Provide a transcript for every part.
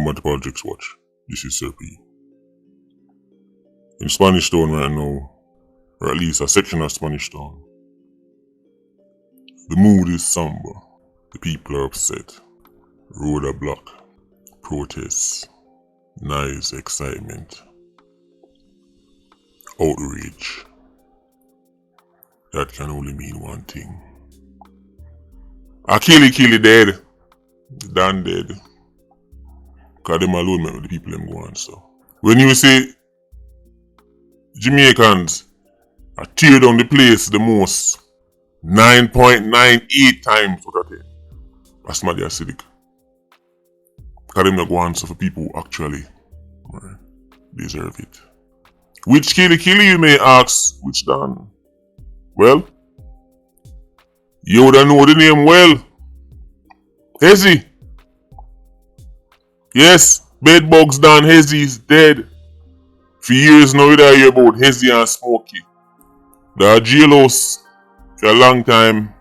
Welcome back to Politricks Watch. This is Sir P. In Spanish Town right now, or at least a section of Spanish Town, the mood is somber. The people are upset. Road are blocked. Protests. Noise, excitement. Outrage. That can only mean one thing. Akili dead. Dan dead. Cause them alone make the people them go on. So when you say Jamaicans are tear down the place the most 9.98 times what I think. That's not their acidic. Cause them not go on so for people who actually deserve it. Which killy you may ask? Which Dan? Well, you would know the name well. Hezzy. Yes, BedBugs Dan Hezzy is dead. For years now you hear about Hezzy and Smokey. They are jailhouse for a long time.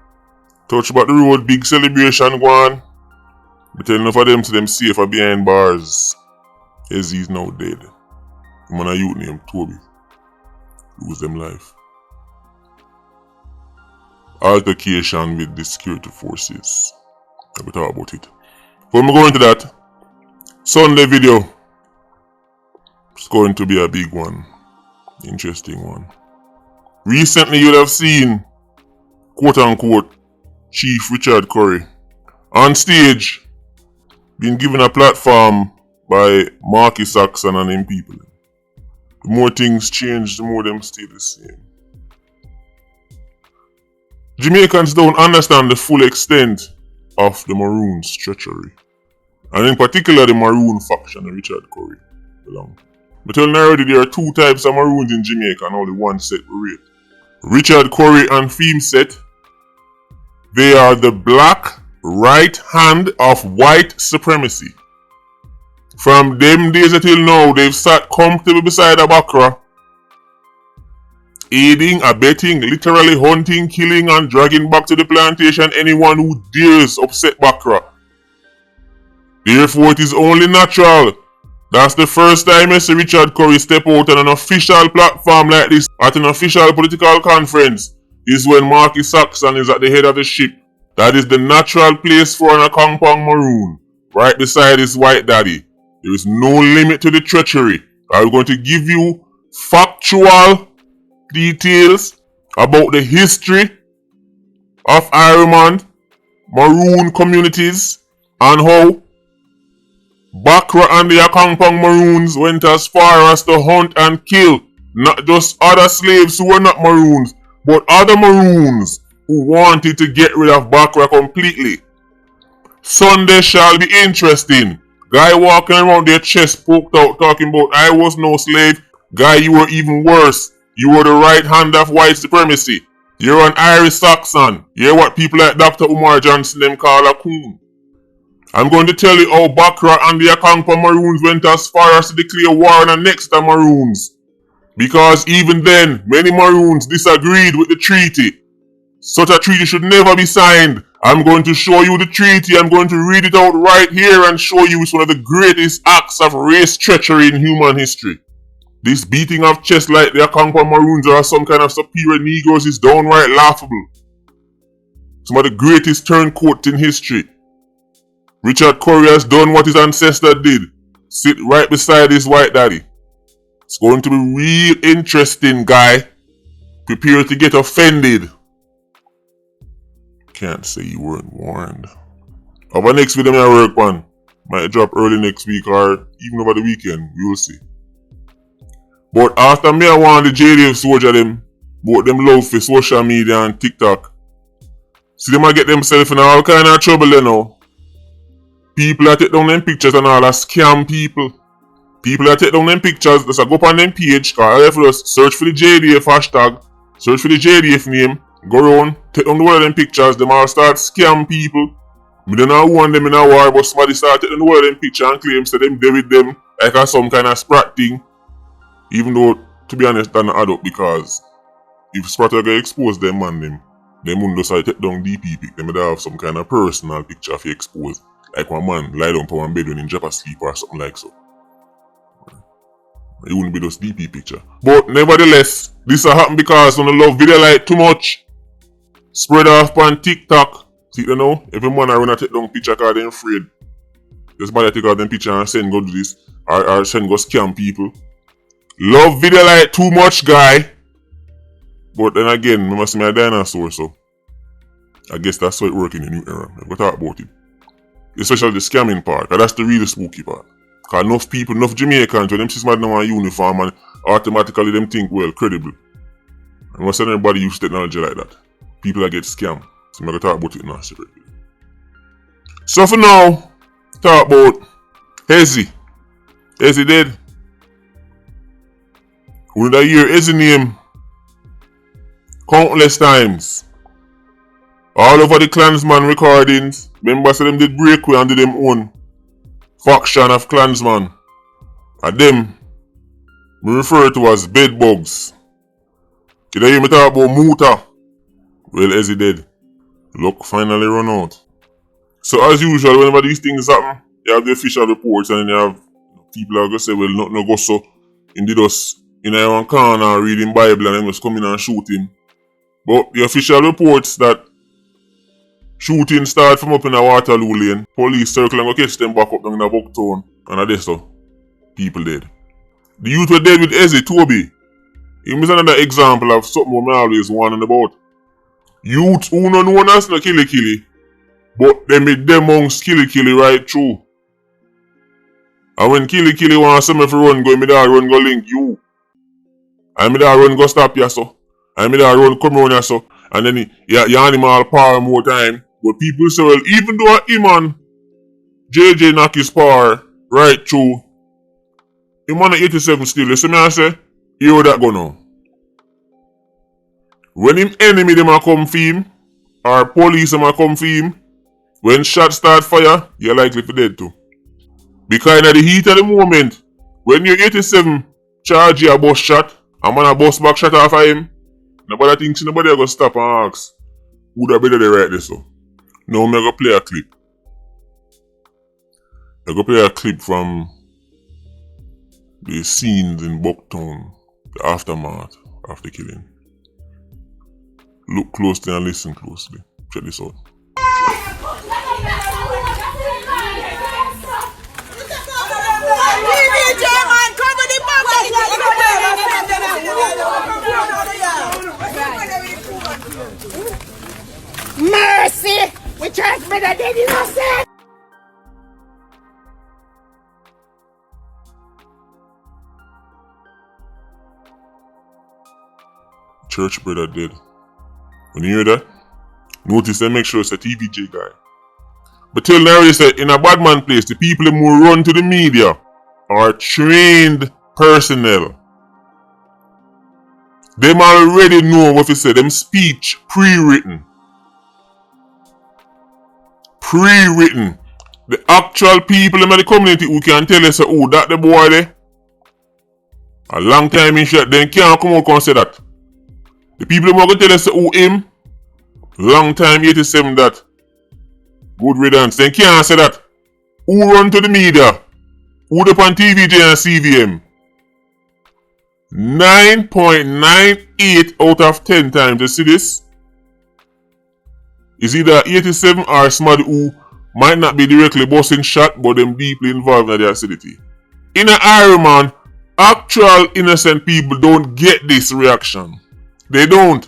Touch about the road, big celebration go on. But tell enough of them to them safer behind bars. Hezzy is now dead. The man a youth named Toby lose them life. Altercation with the security forces. I will talk about it. Before we go into that, Sunday video. It's going to be a big one. Interesting one. Recently you would have seen, quote unquote, Chief Richard Curry on stage being given a platform by Marky Saxon and them people. The more things change, the more them stay the same. Jamaicans don't understand the full extent of the Maroon's treachery. And in particular the Maroon faction that Richard Curry belong. But tell you already there are two types of Maroons in Jamaica and only one set we rate. Richard Curry and Theme Set. They are the black right hand of white supremacy. From them days until now, they've sat comfortably beside a Bakra, aiding, abetting, literally hunting, killing and dragging back to the plantation anyone who dares upset Bakra. Therefore, it is only natural. That's the first time I see Richard Curry step out on an official platform like this at an official political conference is when Marky Saxon is at the head of the ship. That is the natural place for an Akongpong Maroon, right beside his white daddy. There is no limit to the treachery. I'm going to give you factual details about the history of Ireland, Maroon communities, and how Bakra and the Akongpong Maroons went as far as to hunt and kill not just other slaves who were not Maroons, but other Maroons who wanted to get rid of Bakra completely. Sunday shall be interesting. Guy walking around their chest poked out talking about I was no slave. Guy, you were even worse. You were the right hand of white supremacy. You're an Irish Saxon. You're what people like Dr. Umar Johnson them call a coon. I'm going to tell you how Bakra and the Akongpong Maroons went as far as to declare war on the next Maroons. Because even then, many Maroons disagreed with the treaty. Such a treaty should never be signed. I'm going to show you the treaty. I'm going to read it out right here and show you it's one of the greatest acts of race treachery in human history. This beating of chest like the Akongpong Maroons or some kind of superior Negroes is downright laughable. Some of the greatest turncoats in history. Richard Curry has done what his ancestor did. Sit right beside his white daddy. It's going to be real interesting, guy. Prepare to get offended. Can't say you weren't warned. Our next video I work on might drop early next week or even over the weekend. We will see. But after me I want the JDF soldier them, both them love for social media and TikTok. See them I get themselves in all kind of trouble you know. People that take down them pictures and all that scam people. People that take down them pictures, just go up on them page, search for the JDF hashtag, search for the JDF name, go around, take down the word of them pictures, them all start scam people. We don't know who want them in a war, but somebody start taking the word of them picture and claim say them there with them like a some kind of sprat thing. Even though, to be honest, that not add up because if sprat get exposed them man them wouldn't decide to take down DP pic, them would have some kind of personal picture if you expose. Like one man lie down on one bed when he drop asleep or something like so. It wouldn't be those DP picture. But nevertheless, this happened because on the love video like too much. Spread off on TikTok. See you know, every man I run a take down picture because they're afraid. Just bother take out them picture and send go do this. Or send go scam people. Love video like too much guy. But then again, I must be a dinosaur, so I guess that's how it works in the new era. We'll talk about it. Especially the scamming part, because that's the really spooky part. Because enough people, enough Jamaicans, when them see somebody in a uniform and automatically them think, well, credible. And once everybody use technology like that, people that get scammed. So I'm going to talk about it now separately. So for now, talk about Hezzy. Hezzy dead. Who did I hear Hezzy name countless times. All over the Klansman recordings, members of them did breakaway and did them own faction of Klansman. And them, we refer to as BedBugs. Did you hear me talk about Muta? Well, Hezzy dead. Luck finally run out. So as usual, whenever these things happen, you have the official reports and then you have people that go say, well, nothing no go so. Indeed us in one corner reading Bible and then just come in and shoot him. But the official reports that shooting started from up in the Waterloo lane. Police circle and go catch them back up down in the Bucktown. And at this so, people dead. The youth were dead with Hezzy, Toby. He was another example of something we always warning about. Youth who no known as no killy, but they made them amongst killy right through. And when killy want something to run, go, me dad run go link you. And me dad run go stop you so. And me dad run come around you so. And then your animal power more time. But people say, well, even though him and JJ knock his power right through, him on 87 still. You see me I say, hear that go now. When him enemy them a come for him, or police them a come for him, when shots start fire, you're likely to dead too. Because in the heat of the moment, when you're 87 charge you a bus shot, and man a bus back shot off of him, nobody thinks nobody a go stop and ask, who da better they right this so? Now I'm gonna play a clip. I'm gonna play a clip from the scenes in Bucktown, the aftermath of the killing. Look closely and listen closely. Check this out. Mercy! We church brother dead innocent! Church brother dead. When you hear that, notice and make sure it's a TVJ guy. But till now you said in a bad man place, the people who run to the media are trained personnel. Them already know what you say, them speech pre-written. Pre-written. The actual people in the community who can tell us, oh, that the boy there. A long time in shit, then can't come out and say that. The people who can tell us, oh, him. Long time 87 that. Good riddance. Then can't say that. Who run to the media? Who up on TVJ and CVM? 9.98 out of 10 times. You see this? Is either 87 or somebody who might not be directly busting shot, but them deeply involved in the acidity. In an Iron Man, actual innocent people don't get this reaction. They don't.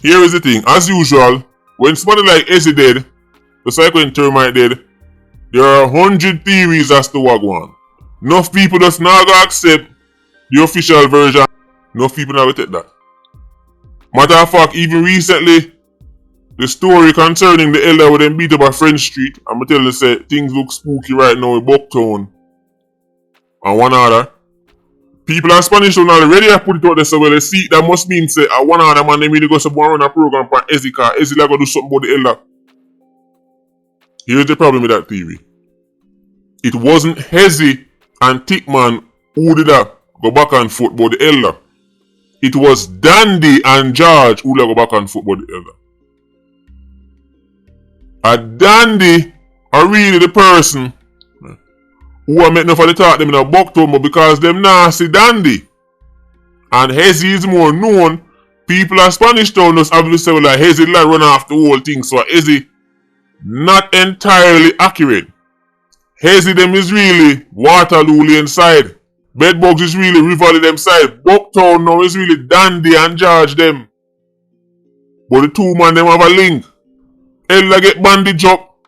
Here is the thing. As usual, when somebody like Hezzy dead, the cycling termite dead, there are 100 theories as to what go on. Enough people just not gonna accept the official version. Enough people never take that. Matter of fact, even recently, the story concerning the elder with them beat up at French Street, I'm gonna tell you say things look spooky right now in Bucktown and one other. People in Spanish don't already have put it out there, so well they see that must mean say one other man they really go to run a program for Hezzy car. Hezzy like go do something about the elder. Here's the problem with that theory. It wasn't Hezzy and Tickman who did that go back and forth about the elder. It was Dandy and George who like go back and forth about the elder. A Dandy are really the person who are making for the talk them in a Bucktown, but because them nasty dandy. And Hezzy is more known. People at Spanish Town just obviously say like Hezzy like run off the whole thing. So Hezzy not entirely accurate. Hezzy them is really Waterloo inside. BedBugs is really Rivoli them side. Bucktown now is really Dandy and George them. But the two man them have a link. Elder get bandage up,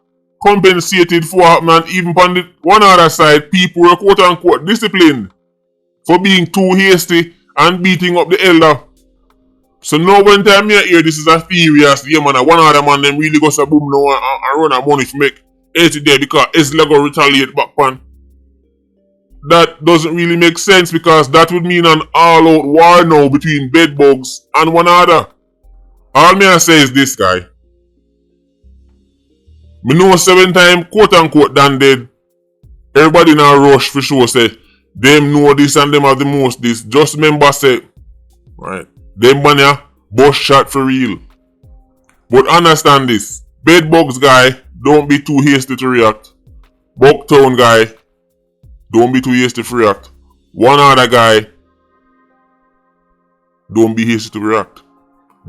compensated for happening, and even on the one other side, people were quote unquote disciplined for being too hasty and beating up the elder. So now when time I hear this is a theory as yeah man, one other man them really goes a boom now and run a money to make 80 there because Hezzy go retaliate back pan. That doesn't really make sense because that would mean an all-out war now between BedBugs and one another. All me I say is this guy. Me know 7 times quote unquote done dead. Everybody in a rush for sure say them know this and them have the most this. Just remember say right. Them man ya bus shot for real. But understand this. BedBugs guy, don't be too hasty to react. Bucktown guy, don't be too hasty to react. One other guy, don't be hasty to react.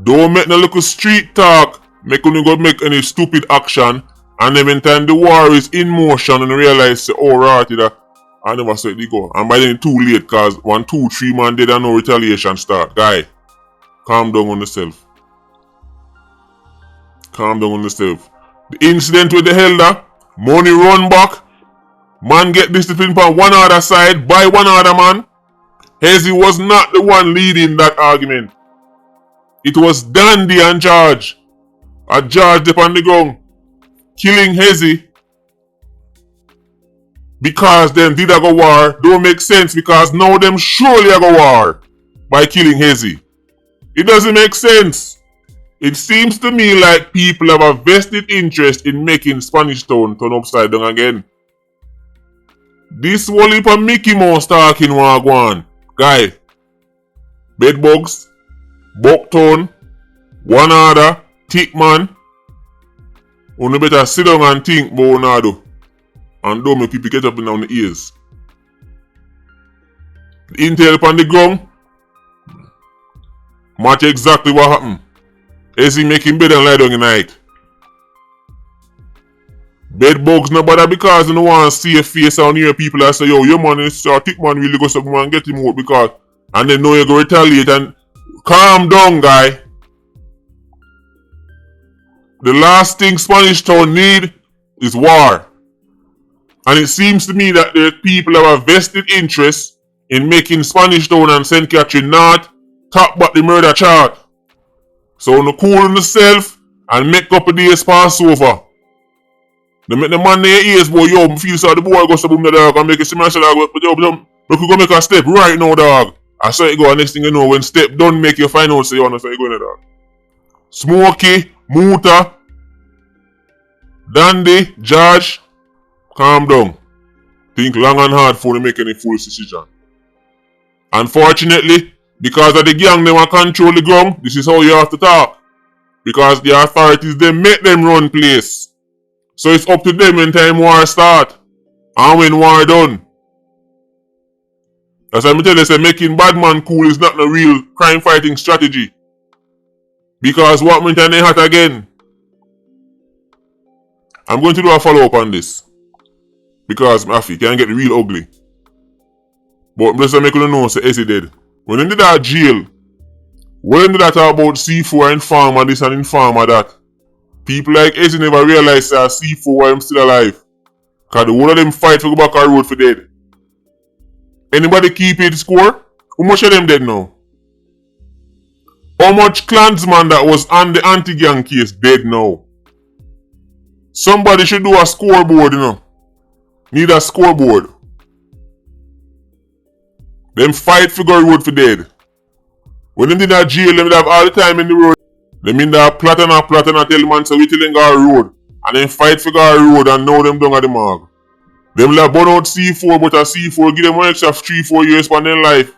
Don't make no little street talk. Make you go make any stupid action. And then when time the war is in motion and realize say, oh right that I never said they go. And by then it's too late cause 1, 2, 3 man dead and no retaliation start. Guy, calm down on yourself. Calm down on yourself. The incident with the elder, money run back. Man get disciplined on one other side by one other man. Hezzy was not the one leading that argument. It was Dandy and George. A George up on the ground. Killing Hezzy. Because them did a go war. Don't make sense because now them surely a go war. By killing Hezzy. It doesn't make sense. It seems to me like people have a vested interest in making Spanish Town turn upside down again. This whole heap of Mickey Mouse talking wagwan. Guy. BedBugs. Bucktown. One other. Thick man. You better sit down and think about what you do. And don't make people get up in on the ears. The intel on the ground. Match exactly what happened. Hezzy making bed and lie down in the night. BedBugs no bother because you don't want to see a face on your people and say, yo, your man is a thick man really go something and get him out because and then know you go retaliate and calm down guy. The last thing Spanish Town need is war. And it seems to me that the people have a vested interest in making Spanish Town and St. Catherine North top back the murder chart. So no cool on yourself and make up a day's Passover. They make the man in your ears, boy, yo, feel so the boy goes to boom the dog and make a smash the dog, but yo, we could go make a step right now, dog. I saw it go, and next thing you know, when step done, make you find out, say, you understand, you go in the dog. Smokey, Muta, Dandy, George, calm down. Think long and hard before you make any foolish decision. Unfortunately, because of the gang they want to control the ground, this is how you have to talk. Because the authorities, they make them run place. So it's up to them when time war start. And when war done. That's why I tell you, say making bad man cool is not a real crime fighting strategy. Because what when time they hot again. I'm going to do a follow up on this. Because Mafi can get real ugly. But I'm just making you know say Hezzy dead. When they did that jail, when they talk about C4 informer this and informer that, people like Hezzy never realize that C4 I'm still alive. Cause the whole of them fight to go back on road for dead. Anybody keep it score? How much of them dead now? How much clansman that was on the anti-gang case dead now? Somebody should do a scoreboard, you know. Need a scoreboard. Them fight for go road for dead. When them did that jail, them have all the time in the road. Them in that plot and tell man so we till them go road. And then fight for go road and now them down at the mark. Them like burn out C4 but a C4 give them one extra 3-4 years for their life.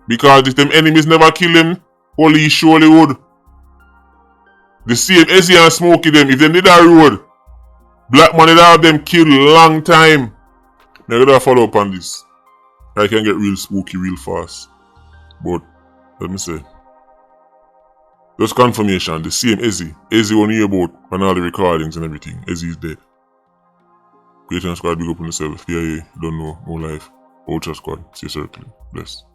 Because if them enemies never kill them, police surely would. The same Hezzy and Smokey them, if them did that road, Black money that have them killed long time. Now I gotta follow up on this. I can get real spooky real fast. But let me say. Just confirmation, the same Hezzy. Hezzy on hear about and all the recordings and everything. Hezzy is dead. Patreon squad, big up on yourself. Yeah, don't know, more life. Ultra squad, stay circling. Bless.